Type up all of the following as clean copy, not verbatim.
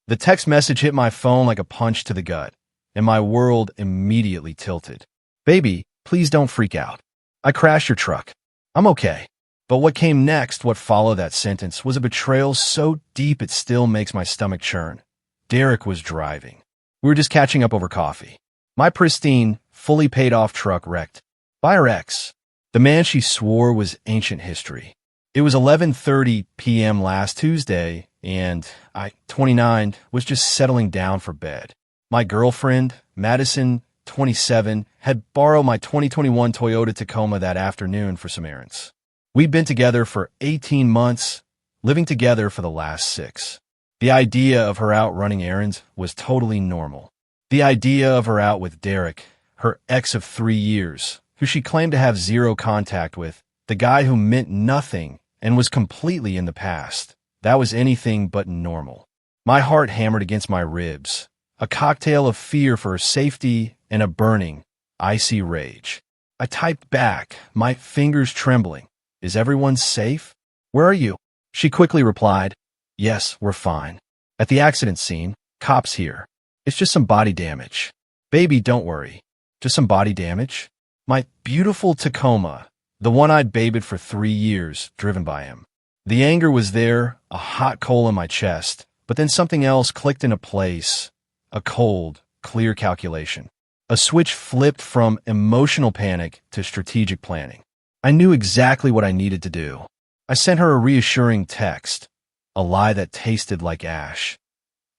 The text message hit my phone like a punch to the gut, and my world immediately tilted. Baby, please don't freak out. I crashed your truck. I'm okay. But what came next, what followed that sentence, was a betrayal so deep it still makes my stomach churn. Derek was driving. We were just catching up over coffee. My pristine, fully paid-off truck wrecked by her ex. The man she swore was ancient history. It was 11:30 p.m. last Tuesday, and I, 29, was just settling down for bed. My girlfriend, Madison, 27, had borrowed my 2021 Toyota Tacoma that afternoon for some errands. We'd been together for 18 months, living together for the last 6. The idea of her out running errands was totally normal. The idea of her out with Derek, her ex of 3 years, who she claimed to have zero contact with, the guy who meant nothing and was completely in the past, that was anything but normal. My heart hammered against my ribs, a cocktail of fear for her safety and a burning, icy rage. I typed back, my fingers trembling. Is everyone safe? Where are you? She quickly replied, yes, we're fine. At the accident scene, cops here. It's just some body damage. Baby, don't worry. Just some body damage? My beautiful Tacoma, the one I'd babied for 3 years, driven by him. The anger was there, a hot coal in my chest, but then something else clicked into place. A cold, clear calculation. A switch flipped from emotional panic to strategic planning. I knew exactly what I needed to do. I sent her a reassuring text, a lie that tasted like ash.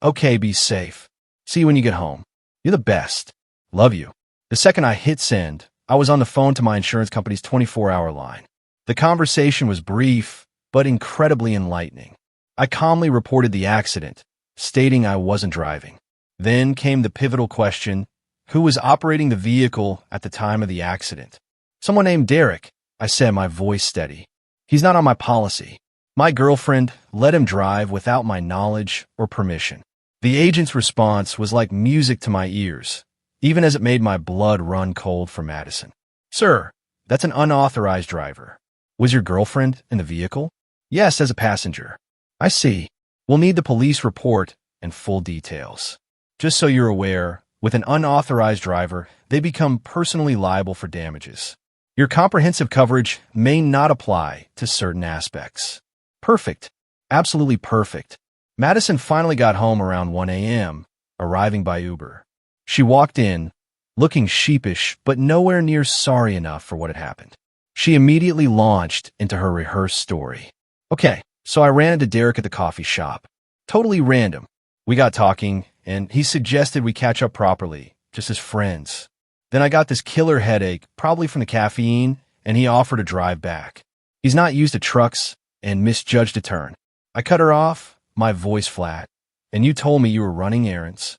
Okay, be safe. See you when you get home. You're the best. Love you. The second I hit send, I was on the phone to my insurance company's 24-hour line. The conversation was brief, but incredibly enlightening. I calmly reported the accident, stating I wasn't driving. Then came the pivotal question, who was operating the vehicle at the time of the accident? Someone named Derek, I said, my voice steady. He's not on my policy. My girlfriend let him drive without my knowledge or permission. The agent's response was like music to my ears, even as it made my blood run cold for Madison. Sir, that's an unauthorized driver. Was your girlfriend in the vehicle? Yes, as a passenger. I see. We'll need the police report and full details. Just so you're aware, with an unauthorized driver, they become personally liable for damages. Your comprehensive coverage may not apply to certain aspects. Perfect. Absolutely perfect. Madison finally got home around 1 a.m., arriving by Uber. She walked in, looking sheepish but nowhere near sorry enough for what had happened. She immediately launched into her rehearsed story. Okay, so I ran into Derek at the coffee shop. Totally random. We got talking, and he suggested we catch up properly, just as friends. Then I got this killer headache, probably from the caffeine, and he offered to drive back. He's not used to trucks and misjudged a turn. I cut her off, my voice flat. And you told me you were running errands.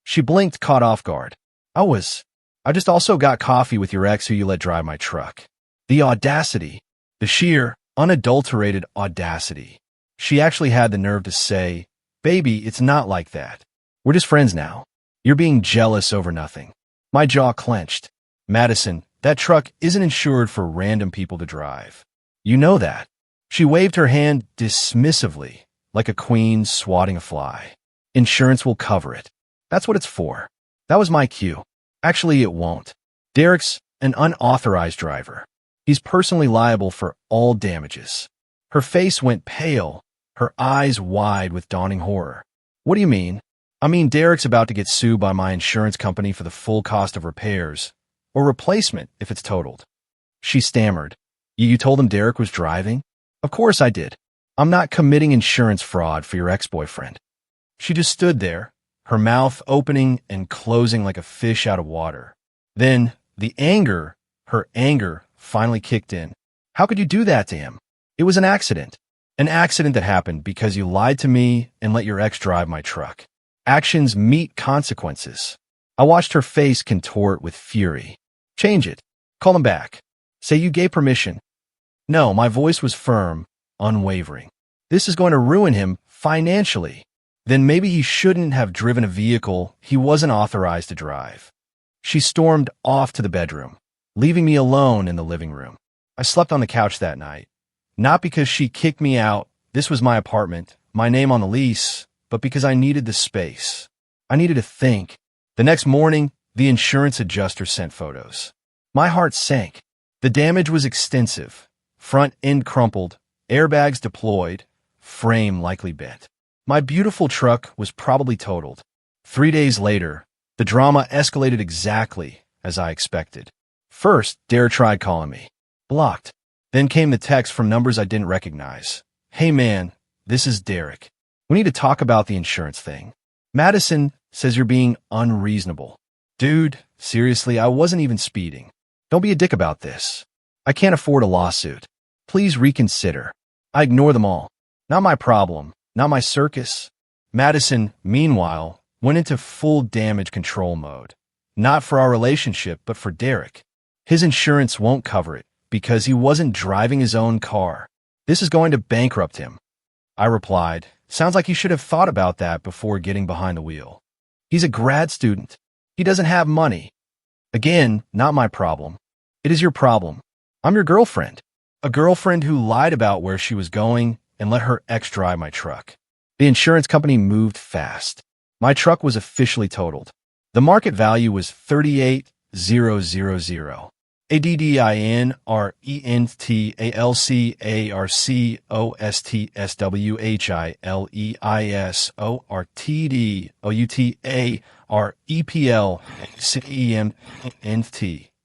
She blinked, caught off guard. I just also got coffee with your ex who you let drive my truck. The audacity, the sheer, unadulterated audacity. She actually had the nerve to say, baby, it's not like that. We're just friends now. You're being jealous over nothing. My jaw clenched. Madison, that truck isn't insured for random people to drive. You know that. She waved her hand dismissively, like a queen swatting a fly. Insurance will cover it. That's what it's for. That was my cue. Actually, it won't. Derek's an unauthorized driver. He's personally liable for all damages. Her face went pale, her eyes wide with dawning horror. What do you mean? I mean, Derek's about to get sued by my insurance company for the full cost of repairs, or replacement if it's totaled. She stammered. You told him Derek was driving? Of course I did. I'm not committing insurance fraud for your ex-boyfriend. She just stood there, her mouth opening and closing like a fish out of water. Then, her anger finally kicked in. How could you do that to him? It was an accident. An accident that happened because you lied to me and let your ex drive my truck. Actions meet consequences. I watched her face contort with fury. Change it. Call him back. Say you gave permission. No, my voice was firm, unwavering. This is going to ruin him financially. Then maybe he shouldn't have driven a vehicle he wasn't authorized to drive. She stormed off to the bedroom, leaving me alone in the living room. I slept on the couch that night. Not because she kicked me out. This was my apartment, my name on the lease, but because I needed the space. I needed to think. The next morning, the insurance adjuster sent photos. My heart sank. The damage was extensive. Front end crumpled, airbags deployed, frame likely bent. My beautiful truck was probably totaled. 3 days later, the drama escalated exactly as I expected. First, Derek tried calling me. Blocked. Then came the text from numbers I didn't recognize. Hey man, this is Derek. We need to talk about the insurance thing. Madison says you're being unreasonable. Dude, seriously, I wasn't even speeding. Don't be a dick about this. I can't afford a lawsuit. Please reconsider. I ignore them all. Not my problem. Not my circus. Madison, meanwhile, went into full damage control mode. Not for our relationship, but for Derek. His insurance won't cover it because he wasn't driving his own car. This is going to bankrupt him. I replied, sounds like you should have thought about that before getting behind the wheel. He's a grad student. He doesn't have money. Again, not my problem. It is your problem. I'm your girlfriend. A girlfriend who lied about where she was going and let her ex drive my truck. The insurance company moved fast. My truck was officially totaled. The market value was $38,000. ADDINTALCARCEOSTSWHILEPLCEMT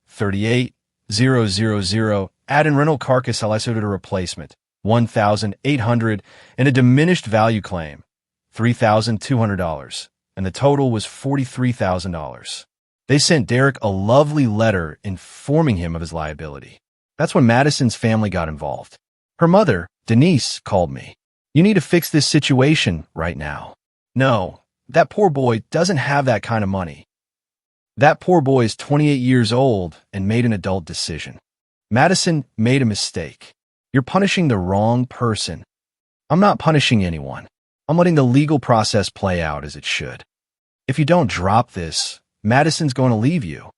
38,000. Add in rental carcass allocated a replacement, 1,800, and a diminished value claim, $3,200, and the total was $43,000. They sent Derek a lovely letter informing him of his liability. That's when Madison's family got involved. Her mother, Denise, called me. You need to fix this situation right now. No, that poor boy doesn't have that kind of money. That poor boy is 28 years old and made an adult decision. Madison made a mistake. You're punishing the wrong person. I'm not punishing anyone. I'm letting the legal process play out as it should. If you don't drop this, Madison's going to leave you.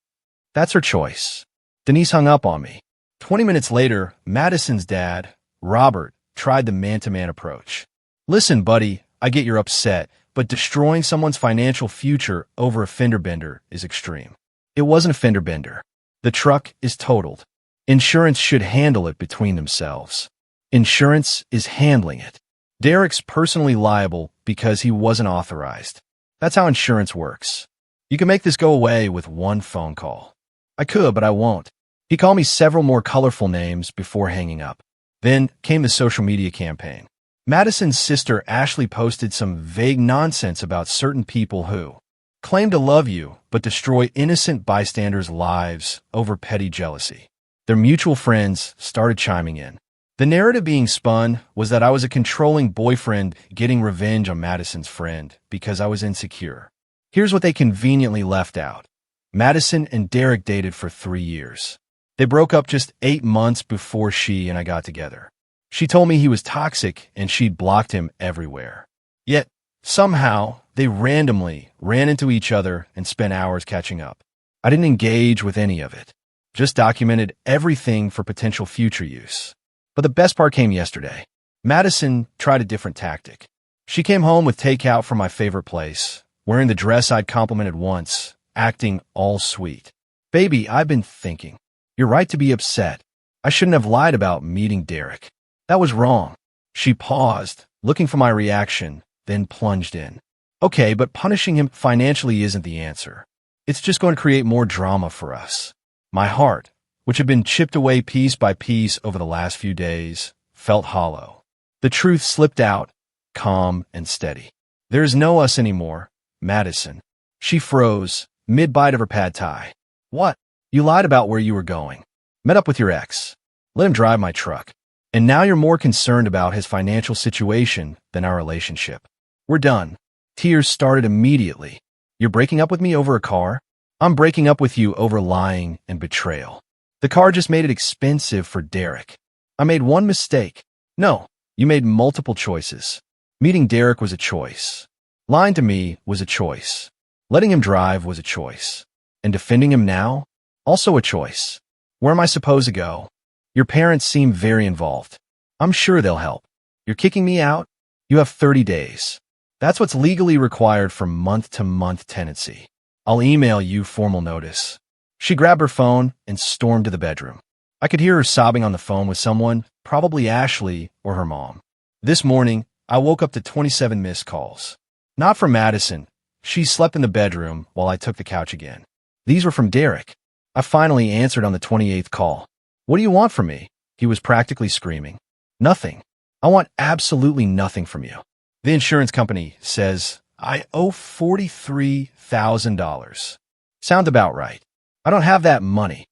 That's her choice. Denise hung up on me. 20 minutes later, Madison's dad, Robert, tried the man-to-man approach. Listen, buddy, I get you're upset, but destroying someone's financial future over a fender bender is extreme. It wasn't a fender bender. The truck is totaled. Insurance should handle it between themselves. Insurance is handling it. Derek's personally liable because he wasn't authorized. That's how insurance works. You can make this go away with one phone call. I could, but I won't. He called me several more colorful names before hanging up. Then came the social media campaign. Madison's sister Ashley posted some vague nonsense about certain people who claim to love you but destroy innocent bystanders' lives over petty jealousy. Their mutual friends started chiming in. The narrative being spun was that I was a controlling boyfriend getting revenge on Madison's friend because I was insecure. Here's what they conveniently left out. Madison and Derek dated for 3 years. They broke up just 8 months before she and I got together. She told me he was toxic and she'd blocked him everywhere. Yet, somehow, they randomly ran into each other and spent hours catching up. I didn't engage with any of it. Just documented everything for potential future use. But the best part came yesterday. Madison tried a different tactic. She came home with takeout from my favorite place, wearing the dress I'd complimented once, acting all sweet. Baby, I've been thinking. You're right to be upset. I shouldn't have lied about meeting Derek. That was wrong. She paused, looking for my reaction, then plunged in. Okay, but punishing him financially isn't the answer. It's just going to create more drama for us. My heart, which had been chipped away piece by piece over the last few days, felt hollow. The truth slipped out, calm and steady. There is no us anymore, Madison. She froze, mid-bite of her pad thai. What? You lied about where you were going. Met up with your ex. Let him drive my truck. And now you're more concerned about his financial situation than our relationship. We're done. Tears started immediately. You're breaking up with me over a car? I'm breaking up with you over lying and betrayal. The car just made it expensive for Derek. I made one mistake. No, you made multiple choices. Meeting Derek was a choice. Lying to me was a choice. Letting him drive was a choice. And defending him now? Also a choice. Where am I supposed to go? Your parents seem very involved. I'm sure they'll help. You're kicking me out? You have 30 days. That's what's legally required for month-to-month tenancy. I'll email you formal notice. She grabbed her phone and stormed to the bedroom. I could hear her sobbing on the phone with someone, probably Ashley or her mom. This morning, I woke up to 27 missed calls. Not from Madison. She slept in the bedroom while I took the couch again. These were from Derek. I finally answered on the 28th call. What do you want from me? He was practically screaming. Nothing. I want absolutely nothing from you. The insurance company says I owe $43,000. Sound about right. I don't have that money.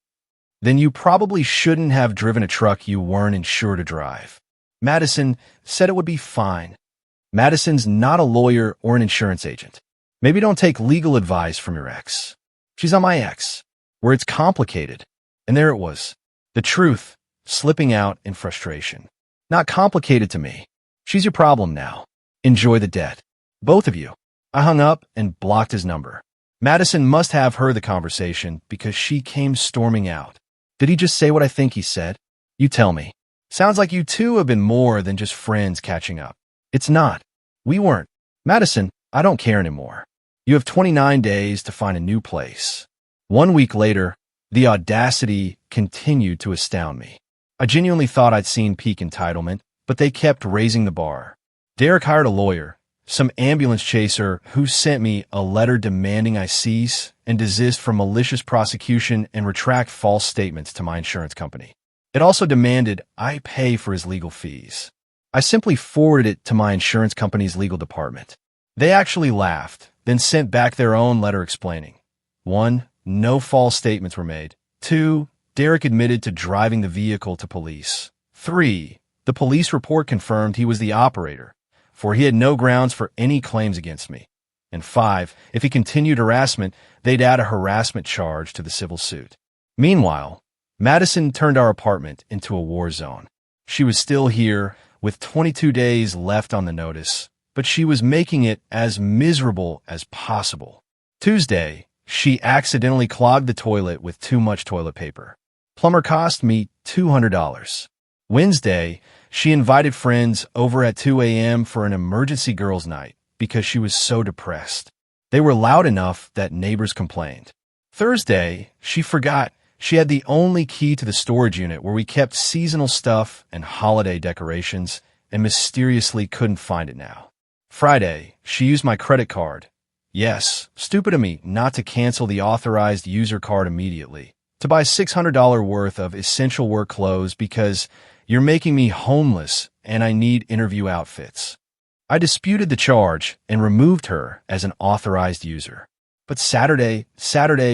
Then you probably shouldn't have driven a truck you weren't insured to drive. Madison said it would be fine. Madison's not a lawyer or an insurance agent. Maybe don't take legal advice from your ex. She's on my ex, where it's complicated. And there it was. The truth, slipping out in frustration. Not complicated to me. She's your problem now. Enjoy the debt. Both of you. I hung up and blocked his number. Madison must have heard the conversation because she came storming out. Did he just say what I think he said? You tell me. Sounds like you two have been more than just friends catching up. It's not. We weren't. Madison, I don't care anymore. You have 29 days to find a new place. 1 week later, the audacity continued to astound me. I genuinely thought I'd seen peak entitlement, but they kept raising the bar. Derek hired a lawyer, some ambulance chaser who sent me a letter demanding I cease and desist from malicious prosecution and retract false statements to my insurance company. It also demanded I pay for his legal fees. I simply forwarded it to my insurance company's legal department. They actually laughed, then sent back their own letter explaining. 1. No false statements were made. 2. Derek admitted to driving the vehicle to police. 3. The police report confirmed he was the operator, for he had no grounds for any claims against me. And 5. If he continued harassment, they'd add a harassment charge to the civil suit. Meanwhile, Madison turned our apartment into a war zone. She was still here, with 22 days left on the notice, but she was making it as miserable as possible. Tuesday, she accidentally clogged the toilet with too much toilet paper. Plumber cost me $200. Wednesday, she invited friends over at 2 a.m. for an emergency girls' night because she was so depressed. They were loud enough that neighbors complained. Thursday, she forgot she had the only key to the storage unit where we kept seasonal stuff and holiday decorations and mysteriously couldn't find it now. Friday, she used my credit card. Yes, stupid of me not to cancel the authorized user card immediately, to buy $600 worth of essential work clothes because you're making me homeless and I need interview outfits. I disputed the charge and removed her as an authorized user. But Saturday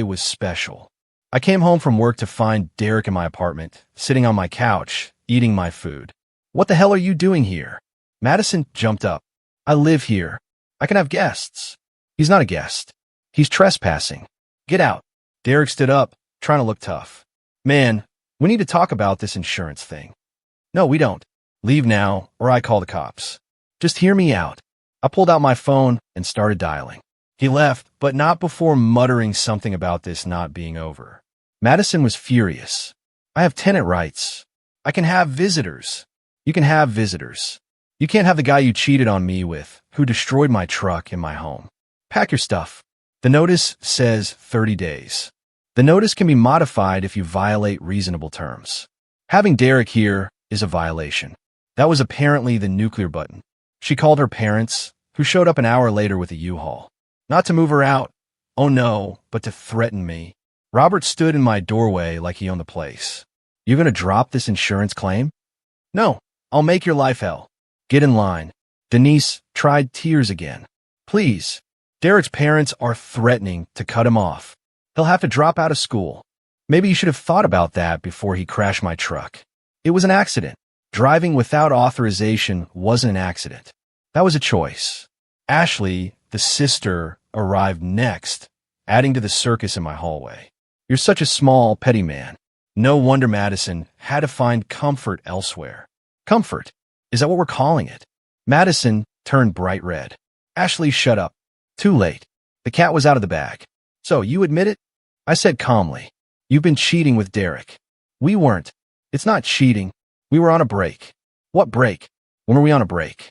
was special. I came home from work to find Derek in my apartment, sitting on my couch, eating my food. What the hell are you doing here? Madison jumped up. I live here. I can have guests. He's not a guest. He's trespassing. Get out. Derek stood up, trying to look tough. Man, we need to talk about this insurance thing. No, we don't. Leave now, or I call the cops. Just hear me out. I pulled out my phone and started dialing. He left, but not before muttering something about this not being over. Madison was furious. I have tenant rights. I can have visitors. You can have visitors. You can't have the guy you cheated on me with, who destroyed my truck and my home. Pack your stuff. The notice says 30 days. The notice can be modified if you violate reasonable terms. Having Derek here is a violation. That was apparently the nuclear button. She called her parents, who showed up an hour later with a U-Haul. Not to move her out. Oh no, but to threaten me. Robert stood in my doorway like he owned the place. You gonna drop this insurance claim? No, I'll make your life hell. Get in line. Denise tried tears again. Please. Derek's parents are threatening to cut him off. He'll have to drop out of school. Maybe you should have thought about that before he crashed my truck. It was an accident. Driving without authorization wasn't an accident. That was a choice. Ashley, the sister, arrived next, adding to the circus in my hallway. You're such a small, petty man. No wonder Madison had to find comfort elsewhere. Comfort? Is that what we're calling it? Madison turned bright red. Ashley, shut up. Too late. The cat was out of the bag. So, you admit it? I said calmly. You've been cheating with Derek. We weren't. It's not cheating. We were on a break. What break? When were we on a break?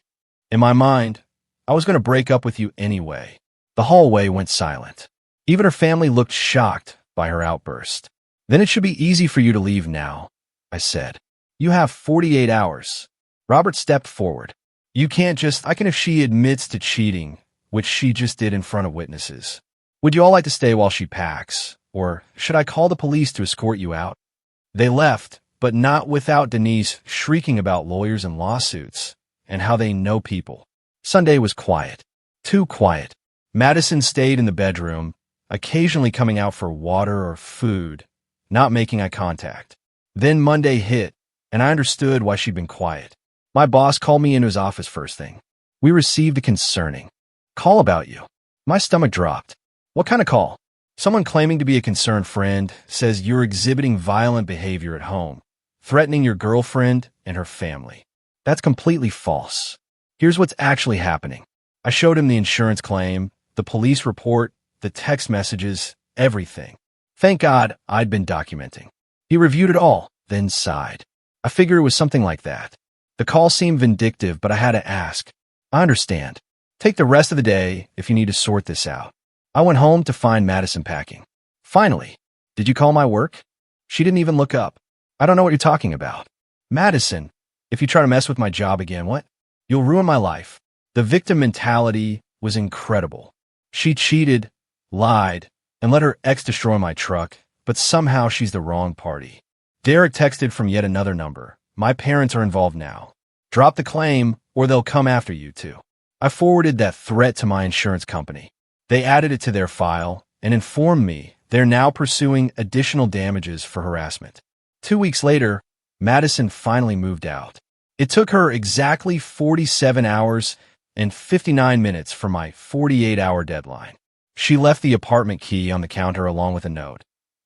In my mind, I was going to break up with you anyway. The hallway went silent. Even her family looked shocked by her outburst. Then it should be easy for you to leave now, I said. You have 48 hours. Robert stepped forward. You can't just, I can if she admits to cheating, which she just did in front of witnesses. Would you all like to stay while she packs? Or should I call the police to escort you out? They left, but not without Denise shrieking about lawyers and lawsuits, and how they know people. Sunday was quiet. Too quiet. Madison stayed in the bedroom, occasionally coming out for water or food, not making eye contact. Then Monday hit, and I understood why she'd been quiet. My boss called me into his office first thing. We received a concerning call about you. My stomach dropped. What kind of call? Someone claiming to be a concerned friend says you're exhibiting violent behavior at home, threatening your girlfriend and her family. That's completely false. Here's what's actually happening. I showed him the insurance claim, the police report, the text messages, everything. Thank God I'd been documenting. He reviewed it all, then sighed. I figured it was something like that. The call seemed vindictive, but I had to ask. I understand. Take the rest of the day if you need to sort this out. I went home to find Madison packing. Finally, did you call my work? She didn't even look up. I don't know what you're talking about. Madison, if you try to mess with my job again, what? You'll ruin my life. The victim mentality was incredible. She cheated, lied, and let her ex destroy my truck, but somehow she's the wrong party. Derek texted from yet another number. My parents are involved now. Drop the claim or they'll come after you too. I forwarded that threat to my insurance company. They added it to their file and informed me they're now pursuing additional damages for harassment. 2 weeks later, Madison finally moved out. It took her exactly 47 hours and 59 minutes for my 48-hour deadline. She left the apartment key on the counter along with a note.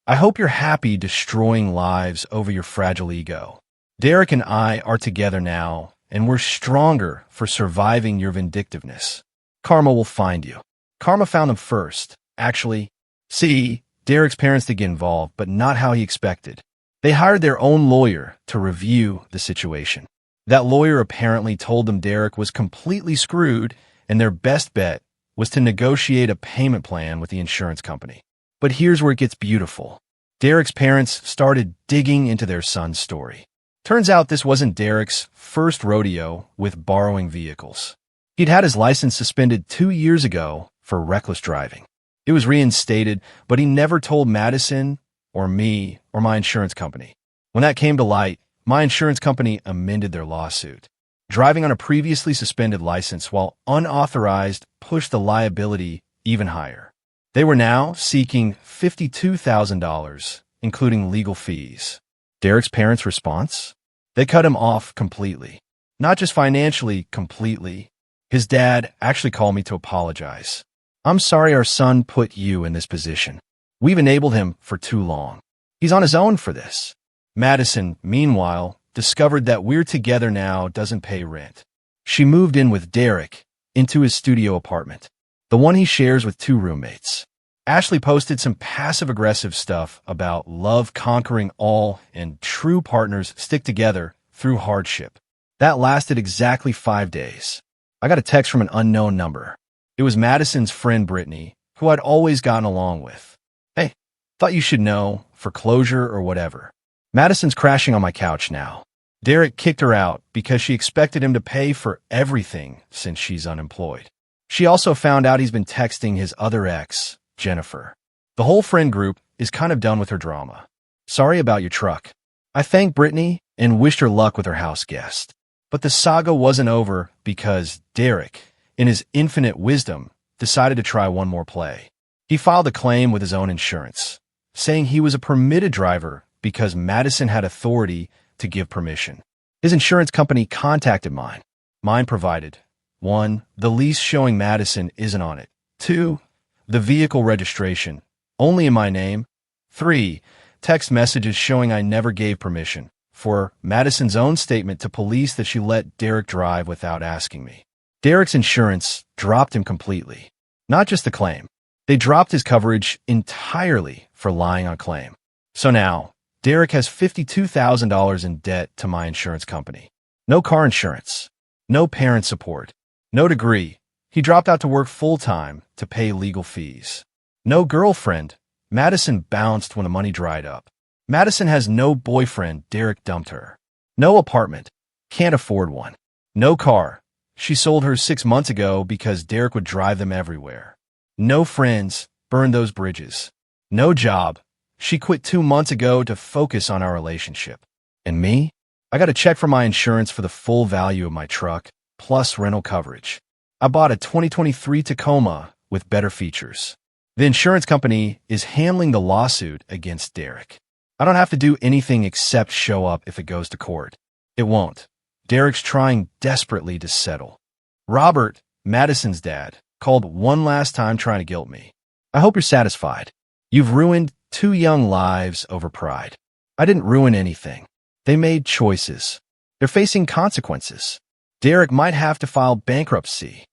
I hope you're happy destroying lives over your fragile ego. Derek and I are together now, and we're stronger for surviving your vindictiveness. Karma will find you. Karma found him first, actually. See, Derek's parents did get involved, but not how he expected. They hired their own lawyer to review the situation. That lawyer apparently told them Derek was completely screwed, and their best bet was to negotiate a payment plan with the insurance company. But here's where it gets beautiful. Derek's parents started digging into their son's story. Turns out this wasn't Derek's first rodeo with borrowing vehicles. He'd had his license suspended 2 years ago for reckless driving. It was reinstated, but he never told Madison or me or my insurance company. When that came to light, my insurance company amended their lawsuit. Driving on a previously suspended license while unauthorized pushed the liability even higher. They were now seeking $52,000, including legal fees. Derek's parents' response? They cut him off completely. Not just financially, completely. His dad actually called me to apologize. I'm sorry our son put you in this position. We've enabled him for too long. He's on his own for this. Madison, meanwhile, discovered that we're together now doesn't pay rent. She moved in with Derek into his studio apartment, the one he shares with 2 roommates. Ashley posted some passive-aggressive stuff about love conquering all and true partners stick together through hardship. That lasted exactly 5 days. I got a text from an unknown number. It was Madison's friend Brittany, who I'd always gotten along with. Hey, thought you should know, for closure or whatever. Madison's crashing on my couch now. Derek kicked her out because she expected him to pay for everything since she's unemployed. She also found out he's been texting his other ex, Jennifer. The whole friend group is kind of done with her drama. Sorry about your truck. I thanked Brittany and wished her luck with her house guest. But the saga wasn't over because Derek, in his infinite wisdom, decided to try one more play. He filed a claim with his own insurance, saying he was a permitted driver because Madison had authority to give permission. His insurance company contacted mine. Mine provided 1. The lease showing Madison isn't on it. 2. The vehicle registration, only in my name. 3. Text messages showing I never gave permission. 4. Madison's own statement to police that she let Derek drive without asking me. Derek's insurance dropped him completely. Not just the claim. They dropped his coverage entirely for lying on claim. So now, Derek has $52,000 in debt to my insurance company. No car insurance. No parent support. No degree. He dropped out to work full-time to pay legal fees. No girlfriend. Madison bounced when the money dried up. Madison has no boyfriend. Derek dumped her. No apartment. Can't afford one. No car. She sold hers 6 months ago because Derek would drive them everywhere. No friends. Burned those bridges. No job. She quit 2 months ago to focus on our relationship. And me? I got a check from my insurance for the full value of my truck, plus rental coverage. I bought a 2023 Tacoma with better features. The insurance company is handling the lawsuit against Derek. I don't have to do anything except show up if it goes to court. It won't. Derek's trying desperately to settle. Robert, Madison's dad, called one last time trying to guilt me. I hope you're satisfied. You've ruined 2 young lives over pride. I didn't ruin anything. They made choices. They're facing consequences. Derek might have to file bankruptcy.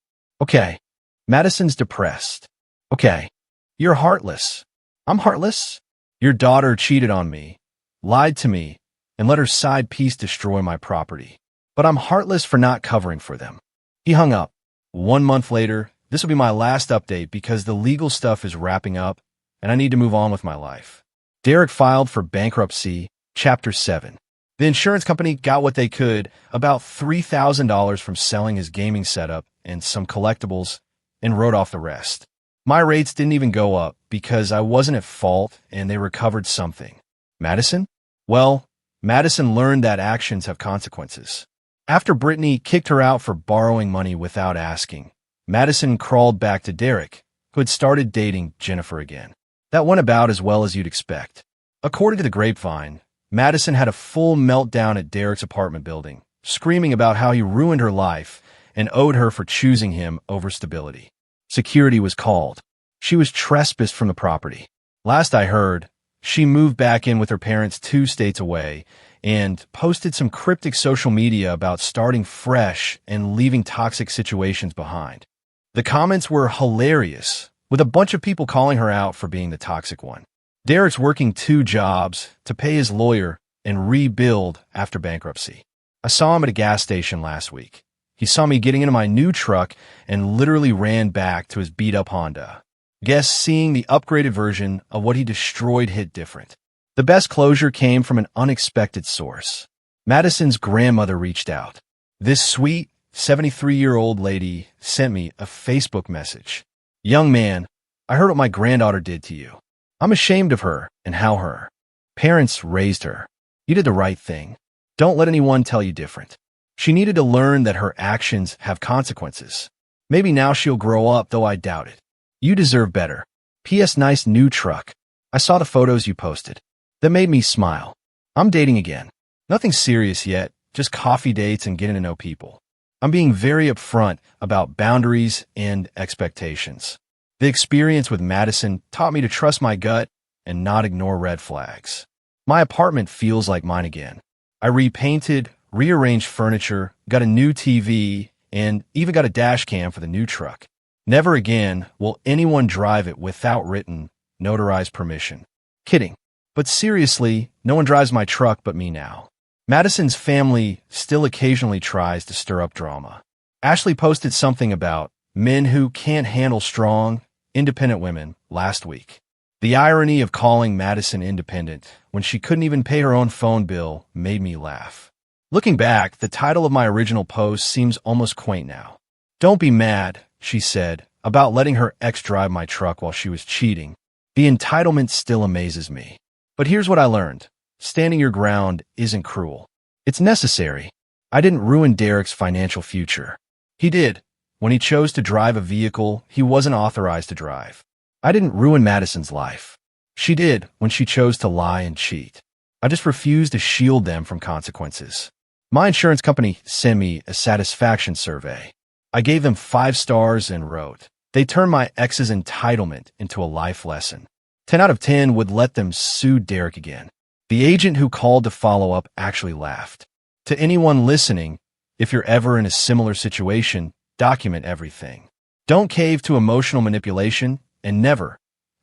Okay. Madison's depressed. Okay. You're heartless. I'm heartless? Your daughter cheated on me, lied to me, and let her side piece destroy my property. But I'm heartless for not covering for them. He hung up. 1 month later, this will be my last update because the legal stuff is wrapping up and I need to move on with my life. Derek filed for bankruptcy, Chapter 7. The insurance company got what they could, about $3,000 from selling his gaming setup and some collectibles, and wrote off the rest. My rates didn't even go up because I wasn't at fault and they recovered something. Madison? Well, Madison learned that actions have consequences. After Brittany kicked her out for borrowing money without asking, Madison crawled back to Derek, who had started dating Jennifer again. That went about as well as you'd expect. According to the grapevine, Madison had a full meltdown at Derek's apartment building, screaming about how he ruined her life and owed her for choosing him over stability. Security was called. She was trespassed from the property. Last I heard, she moved back in with her parents 2 states away and posted some cryptic social media about starting fresh and leaving toxic situations behind. The comments were hilarious, with a bunch of people calling her out for being the toxic one. Derek's working 2 jobs to pay his lawyer and rebuild after bankruptcy. I saw him at a gas station last week. He saw me getting into my new truck and literally ran back to his beat-up Honda. Guess seeing the upgraded version of what he destroyed hit different. The best closure came from an unexpected source. Madison's grandmother reached out. This sweet, 73-year-old lady sent me a Facebook message. Young man, I heard what my granddaughter did to you. I'm ashamed of her and how her parents raised her. You did the right thing. Don't let anyone tell you different. She needed to learn that her actions have consequences. Maybe now she'll grow up, though I doubt it. You deserve better. P.S. Nice new truck. I saw the photos you posted. That made me smile. I'm dating again. Nothing serious yet, just coffee dates and getting to know people. I'm being very upfront about boundaries and expectations. The experience with Madison taught me to trust my gut and not ignore red flags. My apartment feels like mine again. I repainted, rearranged furniture, got a new TV, and even got a dash cam for the new truck. Never again will anyone drive it without written, notarized permission. Kidding. But seriously, no one drives my truck but me now. Madison's family still occasionally tries to stir up drama. Ashley posted something about men who can't handle strong, independent women last week. The irony of calling Madison independent when she couldn't even pay her own phone bill made me laugh. Looking back, the title of my original post seems almost quaint now. Don't be mad, she said, about letting her ex drive my truck while she was cheating. The entitlement still amazes me. But here's what I learned. Standing your ground isn't cruel. It's necessary. I didn't ruin Derek's financial future. He did. When he chose to drive a vehicle he wasn't authorized to drive. I didn't ruin Madison's life. She did when she chose to lie and cheat. I just refused to shield them from consequences. My insurance company sent me a satisfaction survey. I gave them 5 stars and wrote, they turned my ex's entitlement into a life lesson. 10 out of 10 would let them sue Derek again. The agent who called to follow up actually laughed. To anyone listening, if you're ever in a similar situation, document everything. Don't cave to emotional manipulation, and never,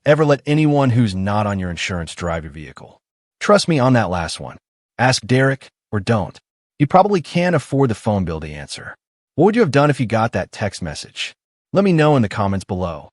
ever let anyone who's not on your insurance drive your vehicle. Trust me on that last one. Ask Derek or don't. You probably can't afford the phone bill to answer. What would you have done if you got that text message? Let me know in the comments below.